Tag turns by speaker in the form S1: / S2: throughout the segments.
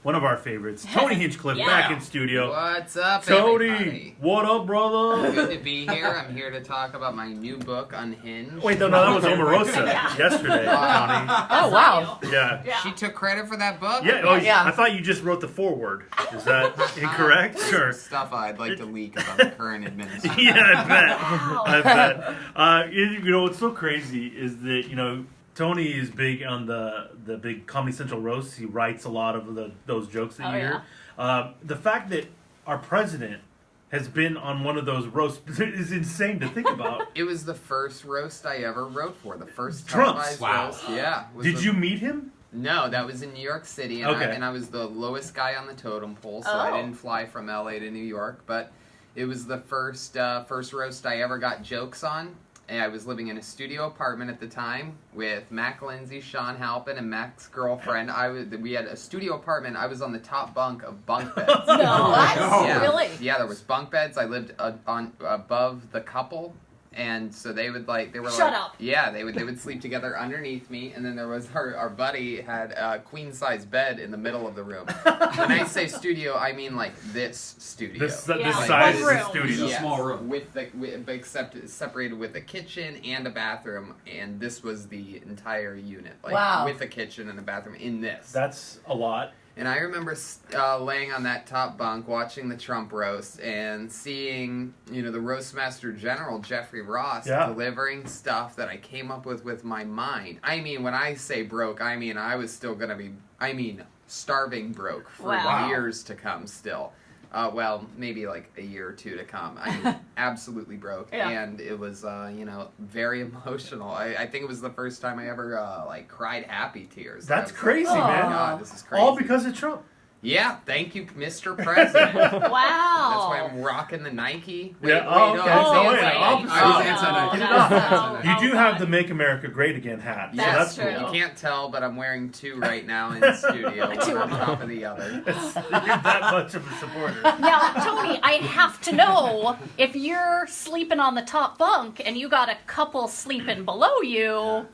S1: one of our favorites, Tony Hinchcliffe, back in studio.
S2: What's up,
S1: Tony?
S2: everybody?
S1: What up, brother?
S2: Good to be here. I'm here to talk about my new book, Unhinged.
S1: Wait, no, that was Omarosa yesterday, Tony.
S3: Oh, wow.
S1: Yeah.
S2: She took credit for that book?
S1: Yeah, I thought you just wrote the foreword. Is that incorrect? Sure.
S2: Stuff I'd like to leak about the current administration.
S1: Yeah, I bet. You know, what's so crazy is that, you know, Tony is big on the big Comedy Central roasts. He writes a lot of those jokes that you hear. The fact that our president has been on one of those roasts is insane to think about.
S2: It was the first roast I ever wrote for. The first
S1: Trump's.
S2: televised roast. Yeah.
S1: Did you meet him?
S2: No, that was in New York City, and I was the lowest guy on the totem pole, so I didn't fly from LA to New York, but it was the first roast I ever got jokes on. And I was living in a studio apartment at the time with Mac Lindsay, Sean Halpin, and Mac's girlfriend. We had a studio apartment. I was on the top bunk of bunk beds.
S3: No,
S2: yeah.
S3: Really?
S2: Yeah, there was bunk beds. I lived above the couple. And so they were
S3: Shut up.
S2: Yeah, they would sleep together underneath me, and then there was our buddy had a queen size bed in the middle of the room. When I say studio, I mean like this studio.
S1: This size is the studio.
S2: Yeah,
S4: small room.
S2: Except separated with a kitchen and a bathroom, and this was the entire unit. With a kitchen and a bathroom in this.
S1: That's a lot.
S2: And I remember laying on that top bunk watching the Trump roast and seeing, you know, the Roastmaster General, Jeffrey Ross, delivering stuff that I came up with my mind. I mean, when I say broke, I mean I was still going to be, starving broke for years to come still. Well, maybe like a year or two to come. I mean, absolutely broke.
S3: Yeah.
S2: And it was, very emotional. I think it was the first time I ever, cried happy tears.
S1: That's crazy, man.
S2: Oh my God, this is crazy.
S1: All because of Trump.
S2: Yeah, thank you, Mr. President.
S3: Wow.
S2: That's why I'm rocking the Nike.
S1: You do have the Make America Great Again hat.
S3: That's
S1: so
S3: true.
S1: Cool.
S2: You can't tell, but I'm wearing two right now in the studio, one on top of the other.
S1: You're that much of a supporter.
S3: Now, Tony, I have to know, if you're sleeping on the top bunk and you got a couple sleeping below you,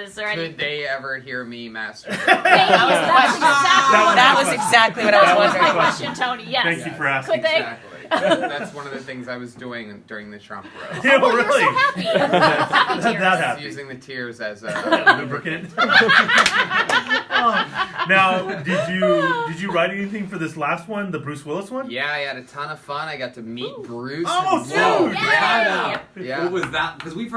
S3: is there any...
S2: Could they ever hear me masturbate?
S3: That was exactly
S4: what I was wondering.
S3: my question, Tony. Yes.
S1: Thank you for asking.
S3: Could they?
S2: Exactly. That's one of the things I was doing during the Trump roast.
S1: Yeah,
S3: Oh,
S1: really?
S3: you're so happy. Happy tears.
S1: That happened.
S2: Using the tears as a
S1: lubricant. Now, did you write anything for this last one, the Bruce Willis one?
S2: Yeah, I had a ton of fun. I got to meet Bruce.
S1: Oh,
S2: himself.
S1: dude!
S2: Yeah.
S4: What was that? Because we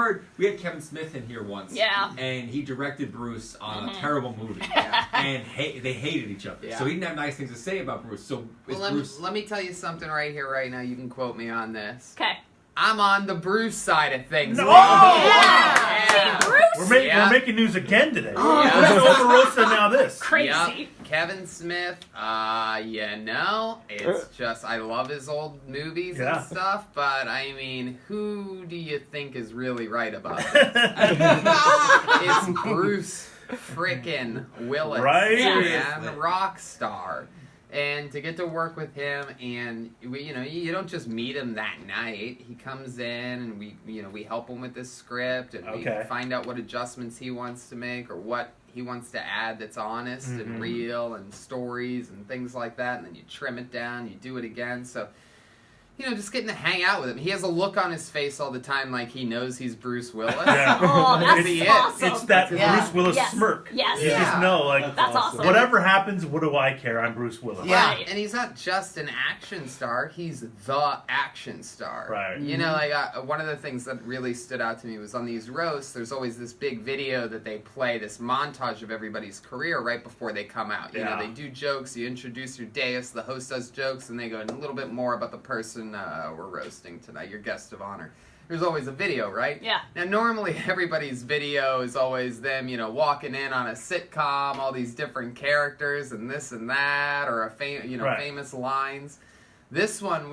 S4: had Kevin Smith in here once.
S3: Yeah.
S4: And he directed Bruce on a terrible movie.
S2: Yeah.
S4: And they hated each other.
S2: Yeah.
S4: So he didn't have nice things to say about Bruce. So
S2: Let me tell you something right here, right now. You can quote me on this.
S3: Okay.
S2: I'm on the Bruce side of things.
S1: No!
S3: Yeah. Bruce.
S1: We're making news again today.
S2: Yeah.
S1: Bruce Omarosa, now this.
S3: Crazy.
S2: Yep. Kevin Smith, it's just, I love his old movies and stuff, but I mean, who do you think is really right about this? It's Bruce frickin' Willis.
S1: Right?
S2: And rock star. And to get to work with him, and you don't just meet him that night. He comes in, and we help him with this script, and we find out what adjustments he wants to make or what he wants to add that's honest and real, and stories and things like that. And then you trim it down, you do it again. So, just getting to hang out with him. He has a look on his face all the time like he knows he's Bruce Willis.
S1: Yeah.
S3: Oh, that's awesome.
S1: It's that Bruce Willis smirk.
S3: Yes.
S1: You just know, like,
S3: that's awesome.
S1: Whatever happens, what do I care? I'm Bruce Willis.
S2: Yeah,
S3: Right.
S2: and he's not just an action star, he's the action star.
S1: Right.
S2: One of the things that really stood out to me was on these roasts, there's always this big video that they play, this montage of everybody's career right before they come out. You know, they do jokes, you introduce your dais, the host does jokes, and they go a little bit more about the person we're roasting tonight, your guest of honor. There's always a video, right?
S3: Yeah.
S2: Now, normally everybody's video is always them, walking in on a sitcom, all these different characters and this and that, or famous lines. This one,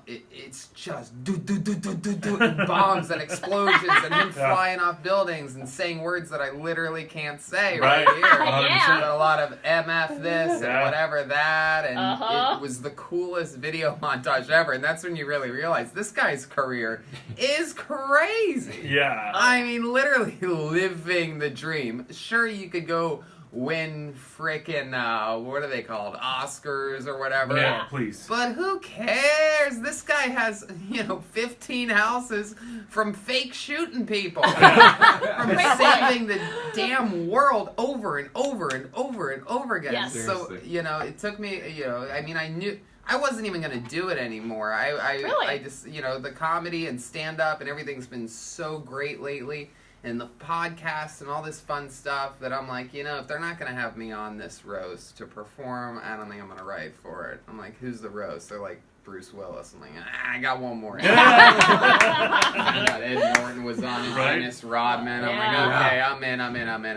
S2: it's just and bombs and explosions and him flying off buildings and saying words that I literally can't say right here.
S3: Yeah.
S2: A lot of MF this and whatever that, and it was the coolest video montage ever. And that's when you really realize this guy's career is crazy.
S1: Yeah.
S2: I mean, literally living the dream. Sure, you could go win frickin' what are they called? Oscars or whatever.
S1: Yeah, please.
S2: But who cares? This guy has, 15 houses from fake shooting people. From saving the damn world over and over and over and over again.
S3: Yes.
S2: So, it took me, I knew I wasn't even going to do it anymore. I just, the comedy and stand-up and everything's been so great lately. And the podcast and all this fun stuff that I'm like, if they're not going to have me on this roast to perform, I don't think I'm going to write for it. I'm like, who's the roast? They're like, Bruce Willis. I'm like, I got one more. Ed Norton was on Dennis Rodman. I'm like, okay, I'm in.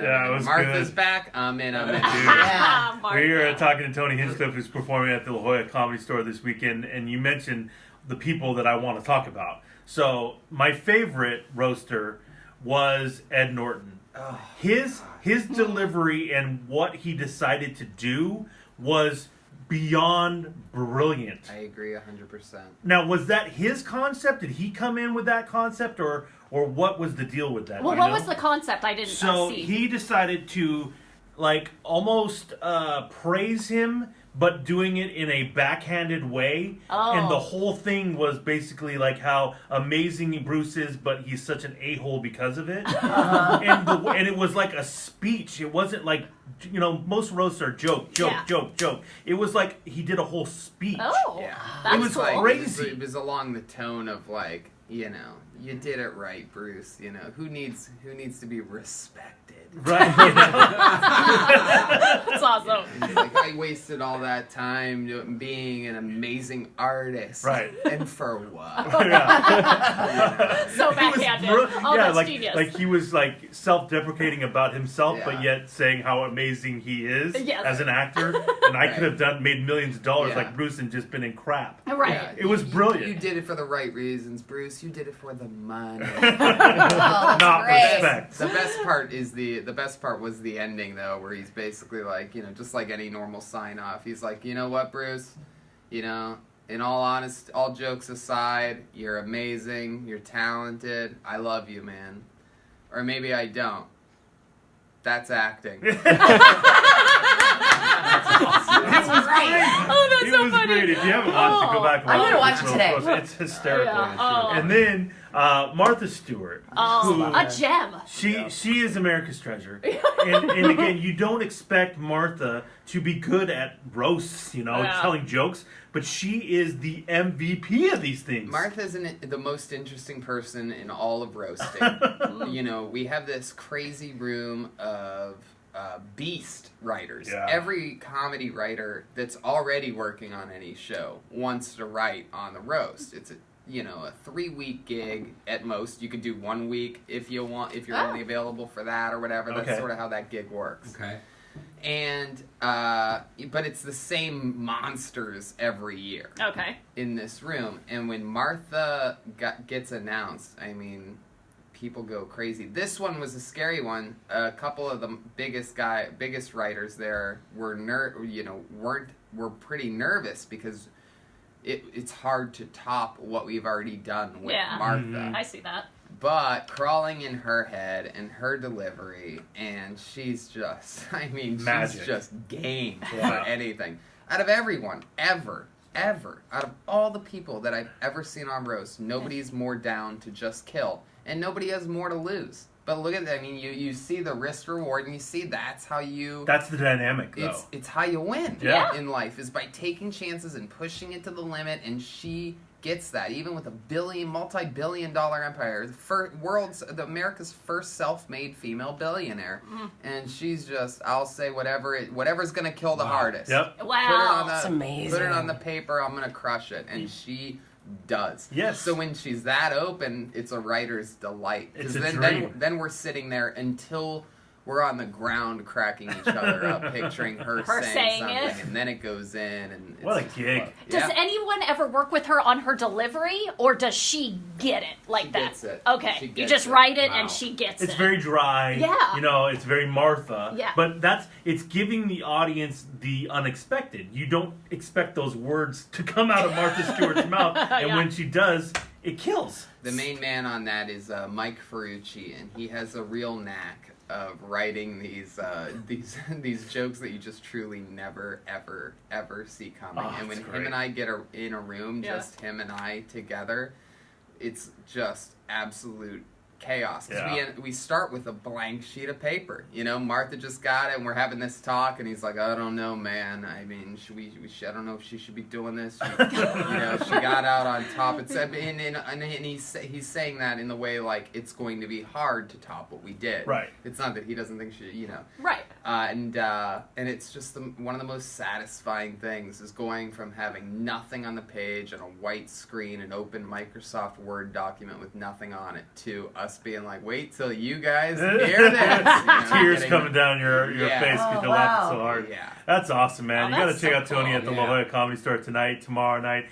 S1: Yeah, it was
S2: Martha's
S1: good.
S2: Back. I'm in.
S3: Yeah,
S1: We were talking to Tony Hinchcliffe, who's performing at the La Jolla Comedy Store this weekend, and you mentioned the people that I want to talk about. So my favorite roaster was Ed Norton.
S2: Oh,
S1: his delivery and what he decided to do was beyond brilliant.
S2: I agree 100%.
S1: Now, was that his concept? Did he come in with that concept, or what was the deal with that?
S3: Well, what was the concept? I didn't see.
S1: So he decided to, almost praise him, but doing it in a backhanded way.
S3: Oh.
S1: And the whole thing was basically how amazing Bruce is, but he's such an a-hole because of it. And it was like a speech. It wasn't most roasts are joke. It was like he did a whole speech.
S3: Oh,
S2: Yeah.
S3: that's
S1: It was
S3: cool.
S1: crazy.
S2: It was along the tone of you did it right, Bruce. Who needs to be respected?
S1: Right.
S3: That's awesome.
S2: And he's like, I wasted all that time being an amazing artist.
S1: Right.
S2: And for what?
S3: So backhanded. That's genius.
S1: He was self-deprecating about himself, but yet saying how amazing he is as an actor. And I could have made millions of dollars like Bruce and just been in crap.
S3: Right.
S2: Yeah,
S1: It was brilliant.
S2: You did it for the right reasons, Bruce. You did it for the money.
S1: Not
S3: great.
S1: respect.
S2: The best part was the ending though, where he's basically just like any normal sign off. He's like, you know what, Bruce? In all honesty, all jokes aside, you're amazing. You're talented. I love you, man. Or maybe I don't. That's acting.
S3: Oh, that's so funny.
S1: Great. If you haven't watched it, go back and watch it.
S5: I'm gonna watch it today.
S1: It's hysterical.
S3: Yeah.
S1: And then Martha Stewart.
S3: Oh, a gem.
S1: She is America's treasure. And again, you don't expect Martha to be good at roasts, telling jokes, but she is the MVP of these things.
S2: Martha's the most interesting person in all of roasting. We have this crazy room of beast writers.
S1: Yeah.
S2: Every comedy writer that's already working on any show wants to write on the roast. It's a 3-week gig at most. You could do 1 week if you want, if you're only available for that or whatever. That's sort of how that gig works.
S4: Okay.
S2: And but it's the same monsters every year.
S3: Okay.
S2: In this room, and when Martha gets announced, people go crazy. This one was a scary one. A couple of the biggest writers there were were pretty nervous because it's hard to top what we've already done with Martha.
S1: Mm-hmm.
S3: I see that.
S2: But crawling in her head and her delivery, and she's just,
S1: Magic.
S2: she's just game for anything. Out of everyone, ever, out of all the people that I've ever seen on roast, nobody's more down to just kill. And nobody has more to lose. But look at that. You see the risk reward, and you see that's the
S1: dynamic, though.
S2: It's how you win in life, is by taking chances and pushing it to the limit, and she gets that, even with a multi-billion-dollar empire. America's first self-made female billionaire. And she's just, I'll say whatever's going to kill the hardest.
S1: Yep.
S3: Wow.
S5: That's amazing.
S2: Put it on the paper, I'm going to crush it. And she does.
S1: Yes.
S2: So when she's that open, it's a writer's delight.
S1: It's a dream.
S2: Then we're sitting there until we're on the ground cracking each other up, picturing her saying something, and then it goes in. And
S1: what a gig.
S3: Does anyone ever work with her on her delivery, or does she get it like that?
S2: Gets it.
S3: Okay, you just write it and she gets it.
S1: It's very dry.
S3: Yeah.
S1: It's very Martha.
S3: Yeah.
S1: But it's giving the audience the unexpected. You don't expect those words to come out of Martha Stewart's mouth, and when she does, it kills.
S2: The main man on that is Mike Ferrucci, and he has a real knack of writing these jokes that you just truly never ever see coming. And when him and I get in a room, just him and I together, it's just absolute chaos. We start with a blank sheet of paper. Martha just got it, and we're having this talk, and he's like, I don't know, man. I mean, I don't know if she should be doing this. She got out on top. And he's saying that in the way like it's going to be hard to top what we did.
S1: Right.
S2: It's not that he doesn't think she,
S3: Right.
S2: And it's just one of the most satisfying things is going from having nothing on the page and a white screen, an open Microsoft Word document with nothing on it, to us being like, wait till you guys hear this.
S1: Tears coming down your face because you're laughing so hard.
S2: Yeah.
S1: That's awesome, man. You got to check out Tony
S3: cool.
S1: at the La Jolla Comedy Store tonight, tomorrow night.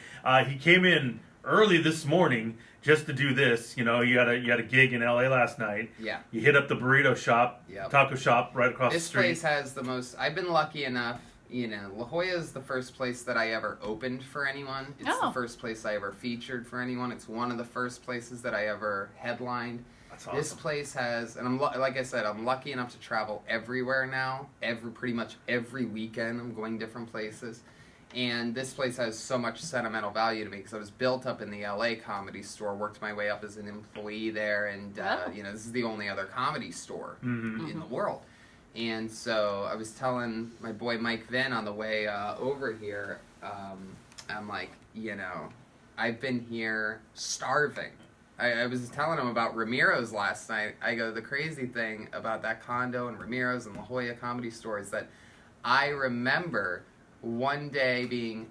S1: He came in early this morning just to do this. You had a gig in LA last night.
S2: Yeah.
S1: You hit up the burrito shop, taco shop right across the street.
S2: This place has the most. I've been lucky enough. La Jolla is the first place that I ever opened for anyone. It's the first place I ever featured for anyone. It's one of the first places that I ever headlined.
S1: That's awesome.
S2: This place has, and like I said, I'm lucky enough to travel everywhere now. Pretty much every weekend, I'm going different places. And this place has so much sentimental value to me because I was built up in the LA Comedy Store, worked my way up as an employee there, and this is the only other comedy store in the world. And so I was telling my boy Mike Vinn on the way over here, I'm like, I've been here starving. I was telling him about Ramiro's last night. I go, the crazy thing about that condo and Ramiro's and La Jolla Comedy Store is that I remember one day being,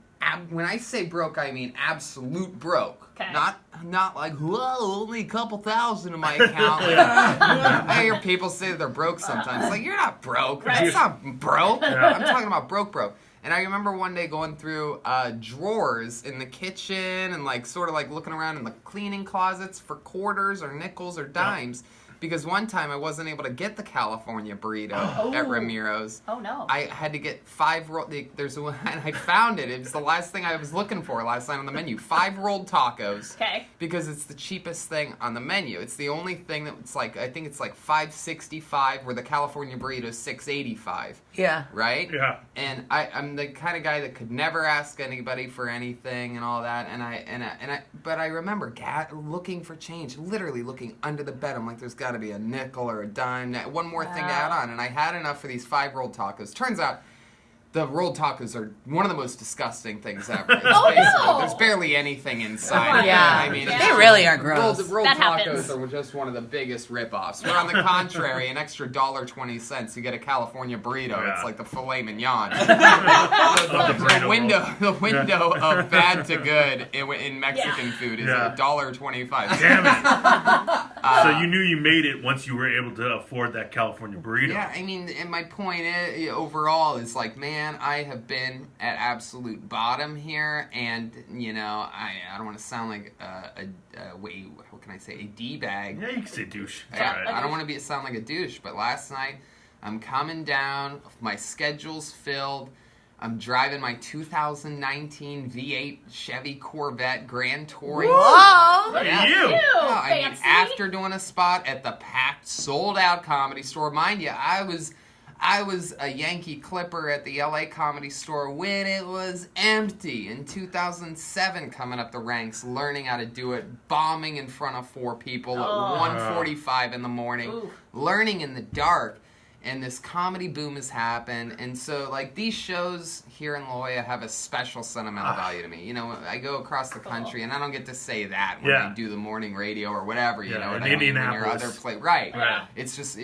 S2: when I say broke, I mean absolute broke.
S3: Okay.
S2: Not like, whoa, only a couple thousand in my account. I hear people say that they're broke sometimes. It's like, you're not broke.
S3: Right.
S2: That's not broke. I'm talking about broke. And I remember one day going through drawers in the kitchen and sort of looking around in the cleaning closets for quarters or nickels or dimes. Because one time I wasn't able to get the California burrito at Ramiro's.
S3: Oh, no.
S2: I had to get 5 rolled... There's one, and I found it. It was the last thing I was looking for last night on the menu. 5 rolled tacos.
S3: Okay.
S2: Because it's the cheapest thing on the menu. It's the only thing that's I think it's $5.65, where the California burrito is $6.85.
S5: Yeah.
S2: Right?
S1: Yeah.
S2: And I'm the kind of guy that could never ask anybody for anything and all that. But I remember looking for change, literally looking under the bed. I'm like, there's got to be a nickel or a dime, one more thing to add on, and I had enough for these 5 rolled tacos. Turns out the rolled tacos are one of the most disgusting things ever.
S3: No!
S2: There's barely anything inside.
S5: Yeah,
S2: I mean,
S5: they really are gross.
S2: Rolled
S3: That
S2: tacos
S3: happens.
S2: are just one of the biggest rip-offs. But on the contrary, an extra $1.20, you get a California burrito.
S1: Yeah.
S2: It's like the filet mignon.
S1: The
S2: The window of bad to good in Mexican food is $1.25.
S1: Damn it. So you knew you made it once you were able to afford that California burrito.
S2: Yeah, I mean, and my point overall is man, I have been at absolute bottom here, and I don't want to sound like what can I say, a D-bag.
S1: Yeah, you can say douche. It's
S2: Yeah,
S1: all right.
S2: I don't want to sound like a douche, but last night I'm coming down, my schedule's filled. I'm driving my 2019 V8 Chevy Corvette Grand Touring.
S5: Whoa!
S1: Look at you.
S2: I mean,
S3: Fancy.
S2: after doing a spot at the packed, sold-out Comedy Store, mind you, I was a Yankee Clipper at the LA Comedy Store when it was empty. In 2007, coming up the ranks, learning how to do it, bombing in front of 4 people at 1:45 in the morning, learning in the dark. And this comedy boom has happened, and so these shows here in La Jolla have a special sentimental value to me. I go across the country, and I don't get to say that when I do the morning radio or whatever.
S1: In
S2: in
S1: Indianapolis.
S2: your other place, right?
S1: Yeah.
S2: It's just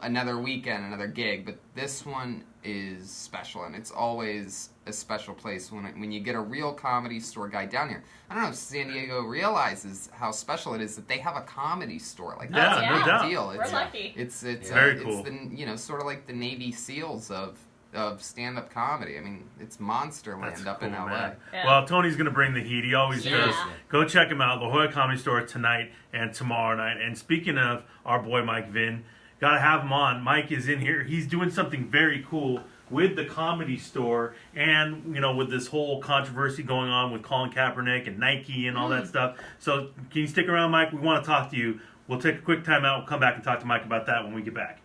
S2: another weekend, another gig. But this one is special, and it's always a special place when you get a real Comedy Store guy down here. I don't know if San Diego realizes how special it is that they have a Comedy Store. That's
S1: no
S2: a big
S1: doubt.
S2: deal.
S3: We're lucky.
S2: It's
S1: very cool.
S2: It's sort of like the Navy SEALs of stand-up comedy. I mean, it's Monsterland up in LA.
S1: Man.
S3: Yeah.
S1: Well, Tony's going to bring the heat. He always
S3: Yeah.
S1: does. Go check him out, La Jolla Comedy Store tonight and tomorrow night. And speaking of our boy Mike Vinn, got to have him on. Mike is in here. He's doing something very cool with the Comedy Store, and with this whole controversy going on with Colin Kaepernick and Nike and all that stuff. So can you stick around, Mike? We want to talk to you. We'll take a quick time out. We'll come back and talk to Mike about that when we get back.